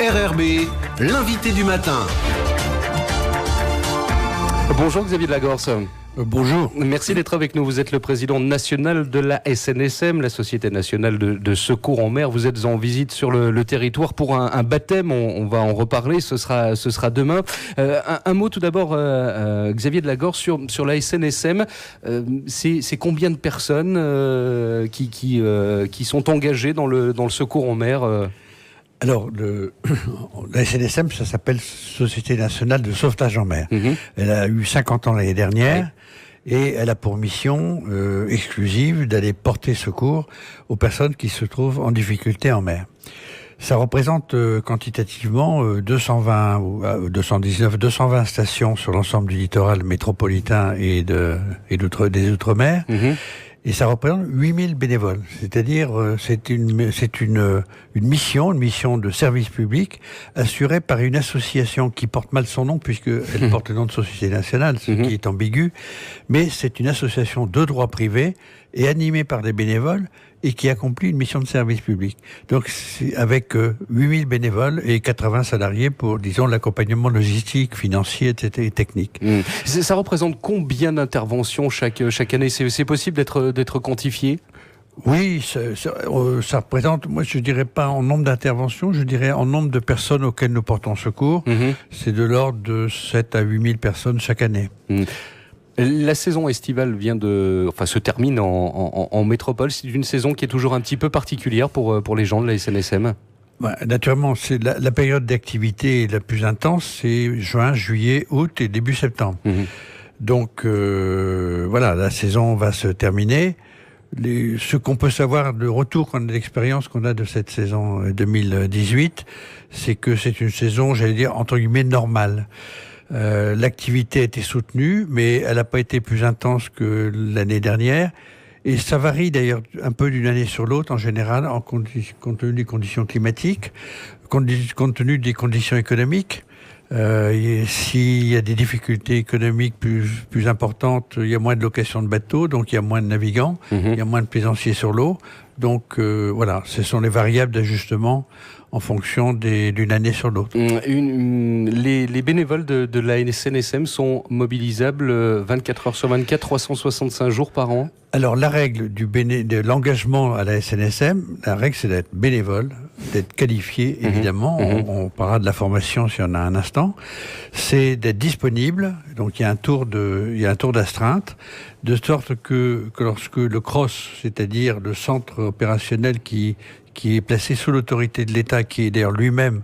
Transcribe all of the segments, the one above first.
RRB, l'invité du matin. Bonjour Xavier de Lagorce. Bonjour. Merci d'être avec nous. Vous êtes le président national de la SNSM, la Société nationale de secours en mer. Vous êtes en visite sur le territoire pour un baptême. On va en reparler. Ce sera demain. Un mot tout d'abord, Xavier de Lagorce, sur la SNSM. C'est combien de personnes qui sont engagées dans le secours en mer Alors, la SNSM, ça s'appelle Société nationale de sauvetage en mer. Mmh. Elle a eu 50 ans l'année dernière. Oui. Et elle a pour mission exclusive d'aller porter secours aux personnes qui se trouvent en difficulté en mer. Ça représente quantitativement 220 stations sur l'ensemble du littoral métropolitain et des Outre-mer. Mmh. Et ça représente 8000 bénévoles. C'est-à-dire, c'est une mission de service public assurée par une association qui porte mal son nom puisqu'elle porte le nom de Société nationale, ce qui est ambigu. Mais c'est une association de droit privé et animée par des bénévoles et qui accomplit une mission de service public. Donc, c'est avec 8000 bénévoles et 80 salariés pour, disons, l'accompagnement logistique, financier, etc., et technique. Ça représente combien d'interventions chaque année ? C'est possible d'être quantifié ? Oui, ça représente, moi je dirais pas en nombre d'interventions, je dirais en nombre de personnes auxquelles nous portons secours. C'est de l'ordre de 7 à 8000 personnes chaque année. La saison estivale se termine en métropole. C'est une saison qui est toujours un petit peu particulière pour les gens de la SNSM. Naturellement, c'est la période d'activité la plus intense, c'est juin, juillet, août et début septembre. Donc la saison va se terminer. Ce qu'on peut savoir de retour, l'expérience qu'on a de cette saison 2018, c'est que c'est une saison, j'allais dire, entre guillemets, normale. L'activité a été soutenue, mais elle n'a pas été plus intense que l'année dernière. Et ça varie d'ailleurs un peu d'une année sur l'autre, en général, compte tenu des conditions climatiques, compte tenu des conditions économiques. S'il y a des difficultés économiques plus importantes, il y a moins de location de bateaux, donc il y a moins de navigants, il y a moins de plaisanciers sur l'eau. Donc ce sont les variables d'ajustement en fonction d'une année sur l'autre. Les bénévoles de la SNSM sont mobilisables 24 heures sur 24, 365 jours par an. Alors la règle de l'engagement à la SNSM, la règle c'est d'être bénévole, d'être qualifié évidemment, on parlera de la formation si on a un instant, c'est d'être disponible, donc il y a un tour d'astreinte, de sorte que lorsque le CROSS, c'est-à-dire le centre opérationnel qui est placé sous l'autorité de l'État, qui est d'ailleurs lui-même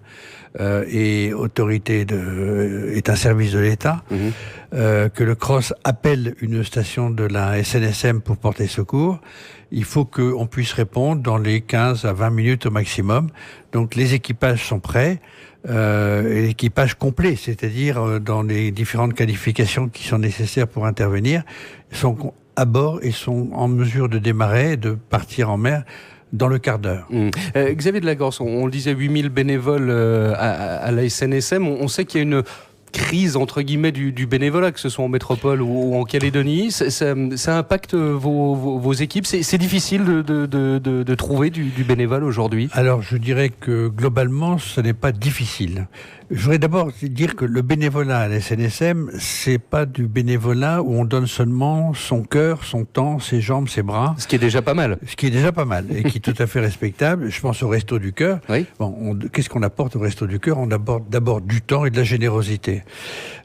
est un service de l'État, que le CROSS appelle une station de la SNSM pour porter secours, il faut qu'on puisse répondre dans les 15 à 20 minutes au maximum. Donc les équipages sont prêts, et l'équipage complet, c'est-à-dire dans les différentes qualifications qui sont nécessaires pour intervenir, sont à bord et sont en mesure de démarrer, de partir en mer dans le quart d'heure. Xavier de Lagorce, on le disait, 8000 bénévoles à la SNSM. On sait qu'il y a une crise, entre guillemets, du bénévolat, que ce soit en métropole ou en Calédonie. Ça impacte vos équipes. C'est difficile de trouver du bénévole aujourd'hui ? Alors, je dirais que globalement, ce n'est pas difficile. Je voudrais d'abord dire que le bénévolat à la SNSM, c'est pas du bénévolat où on donne seulement son cœur, son temps, ses jambes, ses bras. Ce qui est déjà pas mal. Ce qui est déjà pas mal et qui est tout à fait respectable. Je pense au Resto du Cœur. Oui. Qu'est-ce qu'on apporte au Resto du Cœur ? On apporte d'abord du temps et de la générosité.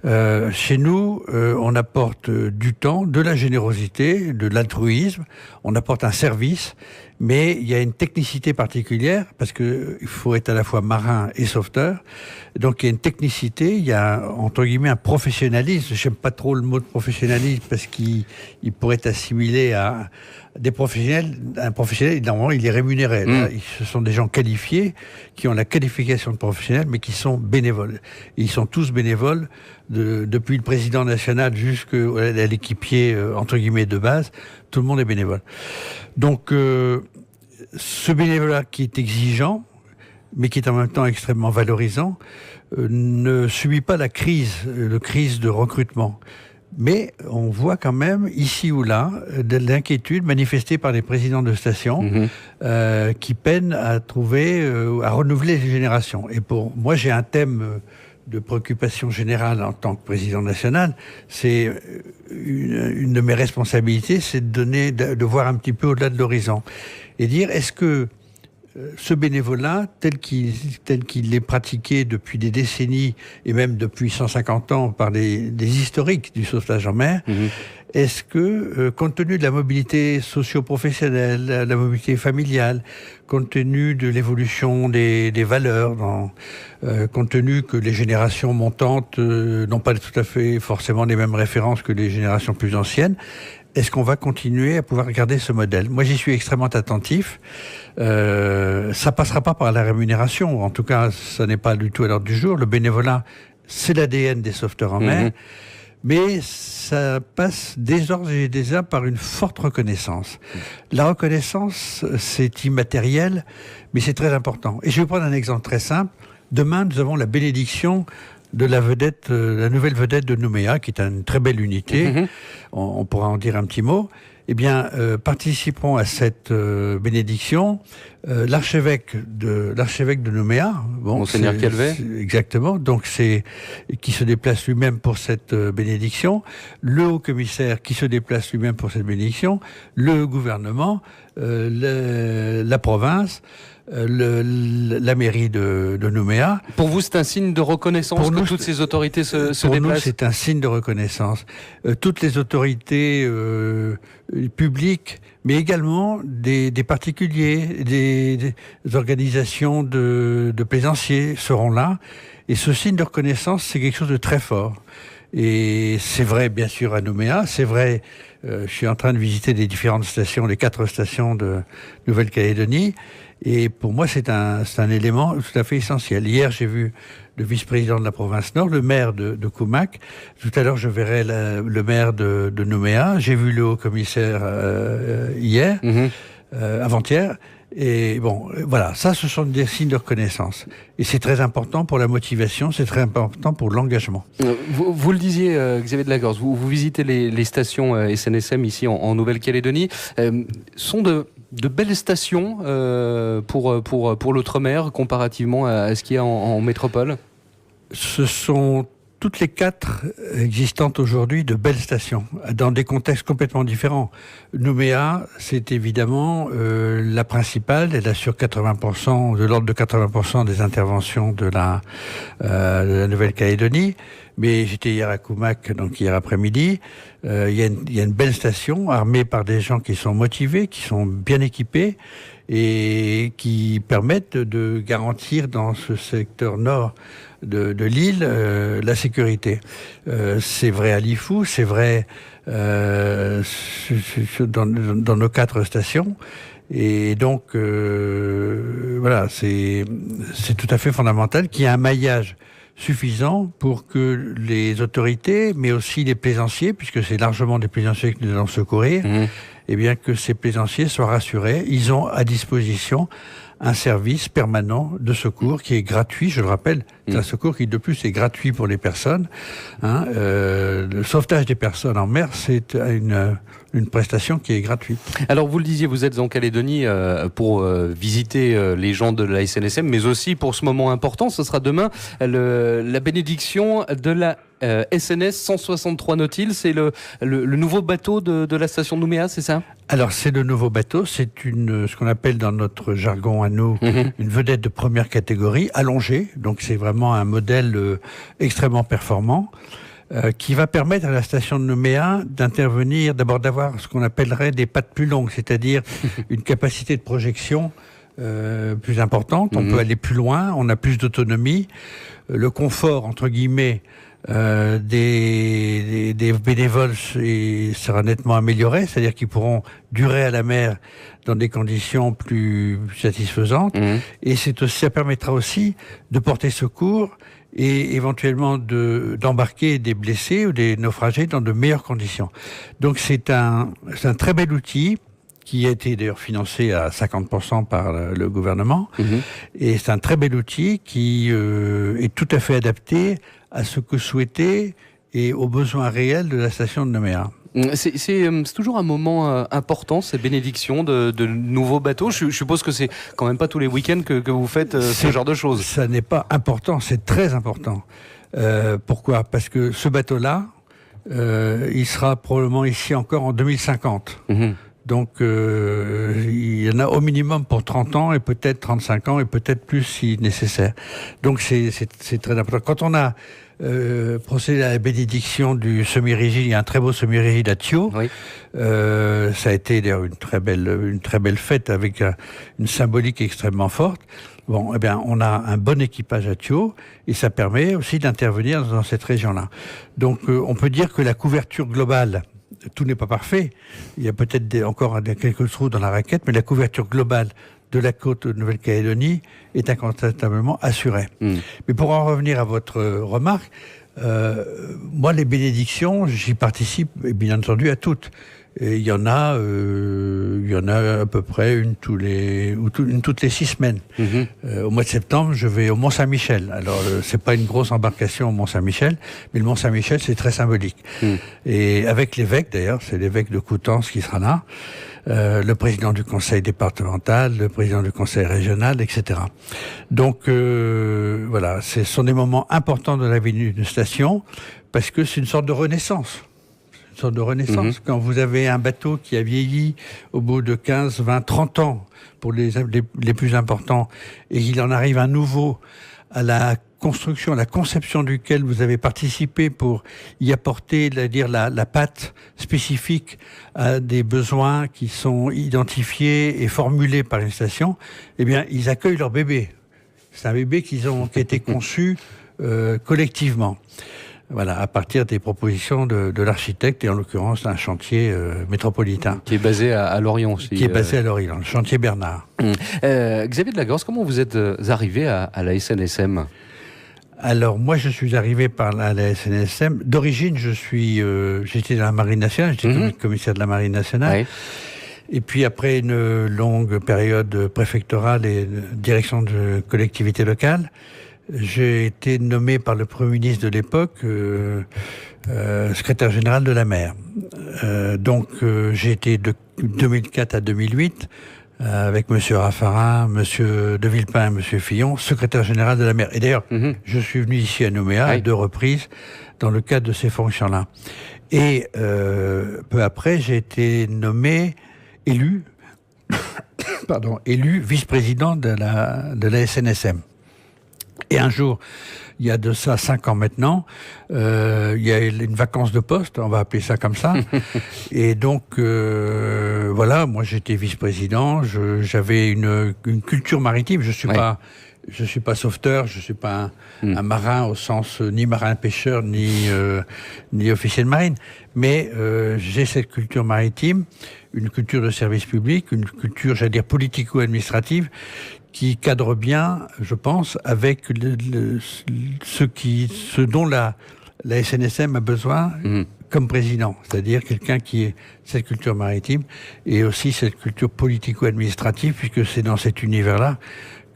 Chez nous, on apporte du temps, de la générosité, de l'altruisme. On apporte un service. Mais il y a une technicité particulière, parce que il faut être à la fois marin et sauveteur. Donc il y a une technicité, il y a entre guillemets un professionnalisme. J'aime pas trop le mot de professionnalisme parce qu'il pourrait être assimilé à des professionnels. Un professionnel, normalement, il est rémunéré. Là, ce sont des gens qualifiés qui ont la qualification de professionnel, mais qui sont bénévoles. Et ils sont tous bénévoles, depuis le président national jusqu'à l'équipier entre guillemets de base. Tout le monde est bénévole. Donc ce bénévolat qui est exigeant, mais qui est en même temps extrêmement valorisant, ne subit pas la crise de recrutement. Mais on voit quand même, ici ou là, de l'inquiétude manifestée par les présidents de station qui peinent à trouver, à renouveler les générations. Et pour moi, j'ai un thème de préoccupation générale en tant que président national. C'est une de mes responsabilités, c'est de voir un petit peu au-delà de l'horizon. Et dire, est-ce que ce bénévolat, tel qu'il est pratiqué depuis des décennies et même depuis 150 ans par des historiques du sauvetage en mer, est-ce que, compte tenu de la mobilité socio-professionnelle, la mobilité familiale, compte tenu de l'évolution des valeurs, compte tenu que les générations montantes n'ont pas tout à fait forcément les mêmes références que les générations plus anciennes, est-ce qu'on va continuer à pouvoir regarder ce modèle? Moi, j'y suis extrêmement attentif. Ça passera pas par la rémunération. En tout cas, ça n'est pas du tout à l'ordre du jour. Le bénévolat, c'est l'ADN des sauveteurs en mer. Mais ça passe dès déjà par une forte reconnaissance. La reconnaissance, c'est immatériel, mais c'est très important. Et je vais prendre un exemple très simple. Demain, nous avons la bénédiction de la vedette, la nouvelle vedette de Nouméa, qui est une très belle unité. On pourra en dire un petit mot. Eh bien, participeront à cette bénédiction l'archevêque de Nouméa. Bon, Monseigneur Calvet. Exactement. Donc qui se déplace lui-même pour cette bénédiction. Le haut-commissaire qui se déplace lui-même pour cette bénédiction. Le gouvernement, la province. La mairie de Nouméa. Pour vous, c'est un signe de reconnaissance que toutes ces autorités se déplacent? Pour nous, c'est un signe de reconnaissance. Toutes les autorités publiques, mais également des particuliers, des organisations de plaisanciers seront là. Et ce signe de reconnaissance, c'est quelque chose de très fort. Et c'est vrai, bien sûr, à Nouméa. C'est vrai, je suis en train de visiter les différentes stations, les 4 stations de Nouvelle-Calédonie. Et pour moi, c'est un élément tout à fait essentiel. Hier, j'ai vu le vice-président de la province Nord, le maire de Koumak. Tout à l'heure, je verrai le maire de Nouméa. J'ai vu le haut-commissaire hier, avant-hier. Et bon, voilà, ça, ce sont des signes de reconnaissance. Et c'est très important pour la motivation, c'est très important pour l'engagement. Vous le disiez, Xavier de la Gorce, vous visitez les stations SNSM ici en Nouvelle-Calédonie. Sont de belles stations pour l'outre-mer comparativement à ce qu'il y a en métropole? Ce sont toutes les 4 existantes aujourd'hui de belles stations, dans des contextes complètement différents. Nouméa, c'est évidemment la principale, elle assure 80%, de l'ordre de 80% des interventions de la Nouvelle-Calédonie. Mais j'étais hier à Koumak, donc hier après-midi. Il y a une belle station armée par des gens qui sont motivés, qui sont bien équipés et qui permettent de garantir dans ce secteur nord de l'île la sécurité. C'est vrai à Lifou, c'est vrai dans nos 4 stations. Et donc, voilà, c'est tout à fait fondamental qu'il y ait un maillage suffisant pour que les autorités, mais aussi les plaisanciers, puisque c'est largement des plaisanciers que nous allons secourir, eh bien que ces plaisanciers soient rassurés. Ils ont à disposition un service permanent de secours qui est gratuit, je le rappelle. C'est un secours qui, de plus, est gratuit pour les personnes. Le sauvetage des personnes en mer, c'est une prestation qui est gratuite. Alors, vous le disiez, vous êtes en Calédonie pour visiter les gens de la SNSM, mais aussi pour ce moment important, ce sera demain, la bénédiction de la SNS 163 Nautil, c'est le nouveau bateau de la station de Nouméa, c'est ça? Alors, c'est le nouveau bateau, c'est ce qu'on appelle dans notre jargon à nous, une vedette de première catégorie, allongée, donc c'est vraiment un modèle extrêmement performant, qui va permettre à la station de Nouméa d'intervenir, d'abord d'avoir ce qu'on appellerait des pattes plus longues, c'est-à-dire une capacité de projection plus importante, on peut aller plus loin, on a plus d'autonomie, le confort, entre guillemets, des bénévoles sera nettement amélioré, c'est-à-dire qu'ils pourront durer à la mer dans des conditions plus satisfaisantes, et ça permettra aussi de porter secours et éventuellement d'embarquer des blessés ou des naufragés dans de meilleures conditions. Donc c'est un très bel outil qui a été d'ailleurs financé à 50% par le gouvernement, et c'est un très bel outil qui est tout à fait adapté à ce que souhaitait et aux besoins réels de la station de Nouméa. C'est toujours un moment important, ces bénédictions de nouveaux bateaux. Je suppose que c'est quand même pas tous les week-ends que vous faites ce genre de choses. Ça n'est pas important, c'est très important. Pourquoi ? Parce que ce bateau-là, il sera probablement ici encore en 2050. Donc, il y en a au minimum pour 30 ans et peut-être 35 ans et peut-être plus si nécessaire. Donc, c'est très important. Quand on a procédé à la bénédiction du semi-rigide, il y a un très beau semi-rigide à Thio. Oui. Ça a été d'ailleurs une très belle fête avec une symbolique extrêmement forte. Bon, eh bien, on a un bon équipage à Thio et ça permet aussi d'intervenir dans cette région-là. Donc, on peut dire que la couverture globale, tout n'est pas parfait. Il y a peut-être encore quelques trous dans la raquette, mais la couverture globale de la côte de Nouvelle-Calédonie est incontestablement assurée. Mais pour en revenir à votre remarque, moi, les bénédictions, j'y participe, et bien entendu, à toutes. Et il y en a à peu près une toutes les 6 semaines. Au mois de septembre, je vais au Mont-Saint-Michel. Alors, c'est pas une grosse embarcation au Mont-Saint-Michel, mais le Mont-Saint-Michel, c'est très symbolique. Et avec l'évêque, d'ailleurs, c'est l'évêque de Coutances qui sera là, le président du conseil départemental, le président du conseil régional, etc. Donc, voilà, ce sont des moments importants de la vie d'une station, parce que c'est une sorte de renaissance. Quand vous avez un bateau qui a vieilli au bout de 15, 20, 30 ans pour les plus importants et qu'il en arrive un nouveau à la construction, à la conception duquel vous avez participé pour y apporter, la patte spécifique à des besoins qui sont identifiés et formulés par une station, eh bien, ils accueillent leur bébé. C'est un bébé qui a été conçu collectivement. Voilà, à partir des propositions de l'architecte, et en l'occurrence d'un chantier métropolitain. Qui est basé à Lorient aussi. Qui est basé à Lorient, le chantier Bernard. Xavier de Lagorce, comment vous êtes arrivé à la SNSM ? Alors, moi, je suis arrivé par la SNSM. D'origine, j'étais dans la Marine nationale, j'étais commissaire de la Marine nationale. Oui. Et puis, après une longue période préfectorale et direction de collectivité locale, j'ai été nommé par le Premier ministre de l'époque secrétaire général de la mer. Donc, j'ai été de 2004 à 2008 avec M. Raffarin, M. De Villepin et M. Fillon, secrétaire général de la mer. Et d'ailleurs, je suis venu ici à Nouméa à 2 reprises dans le cadre de ces fonctions-là. Et peu après, j'ai été élu vice-président de la SNSM. Et un jour, il y a de ça 5 ans maintenant, il y a une vacance de poste, on va appeler ça comme ça. Et donc, voilà, moi j'étais vice-président, j'avais une culture maritime, je suis pas sauveteur, je suis pas un marin au sens ni marin-pêcheur, ni officier de marine, mais j'ai cette culture maritime, une culture de service public, une culture, j'allais dire, politico-administrative, qui cadre bien, je pense, avec ce dont la SNSM a besoin comme président, c'est-à-dire quelqu'un qui ait cette culture maritime et aussi cette culture politico-administrative, puisque c'est dans cet univers-là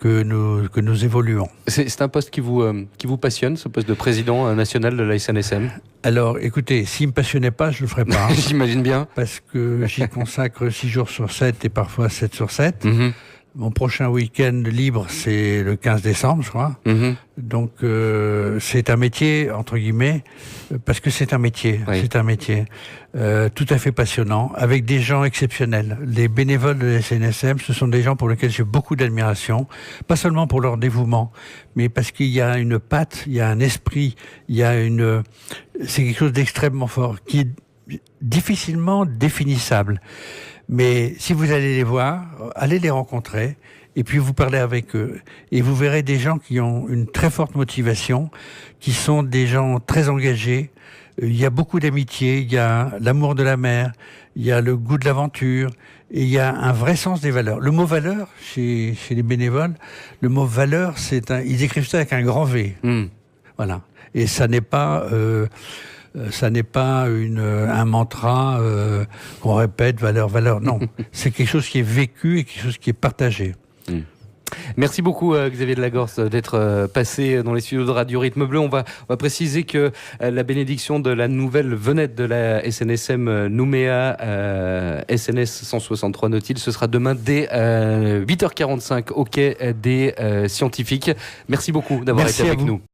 que nous évoluons. C'est un poste qui vous passionne, ce poste de président national de la SNSM ? Alors, écoutez, s'il ne me passionnait pas, je ne le ferais pas. J'imagine bien. Parce que j'y consacre 6 jours sur 7 et parfois 7 sur 7. Mon prochain week-end libre, c'est le 15 décembre, je crois. Donc, c'est un métier, entre guillemets, parce que c'est un métier. Oui. C'est un métier tout à fait passionnant, avec des gens exceptionnels. Les bénévoles de la SNSM, ce sont des gens pour lesquels j'ai beaucoup d'admiration, pas seulement pour leur dévouement, mais parce qu'il y a une patte, il y a un esprit, c'est quelque chose d'extrêmement fort, qui est difficilement définissable. Mais si vous allez les voir, allez les rencontrer, et puis vous parlez avec eux, et vous verrez des gens qui ont une très forte motivation, qui sont des gens très engagés. Il y a beaucoup d'amitié, il y a l'amour de la mer, il y a le goût de l'aventure, et il y a un vrai sens des valeurs. Le mot valeur, chez les bénévoles, le mot valeur, ils écrivent ça avec un grand V. Voilà. Et ça n'est pas un mantra qu'on répète, valeur, non. C'est quelque chose qui est vécu et quelque chose qui est partagé. Merci beaucoup Xavier de Lagorce d'être passé dans les studios de Radio Rythme Bleu. On va préciser que la bénédiction de la nouvelle venette de la SNSM Nouméa SNS 163 Nautil, ce sera demain dès 8h45 au quai des scientifiques. Merci beaucoup d'avoir été avec nous.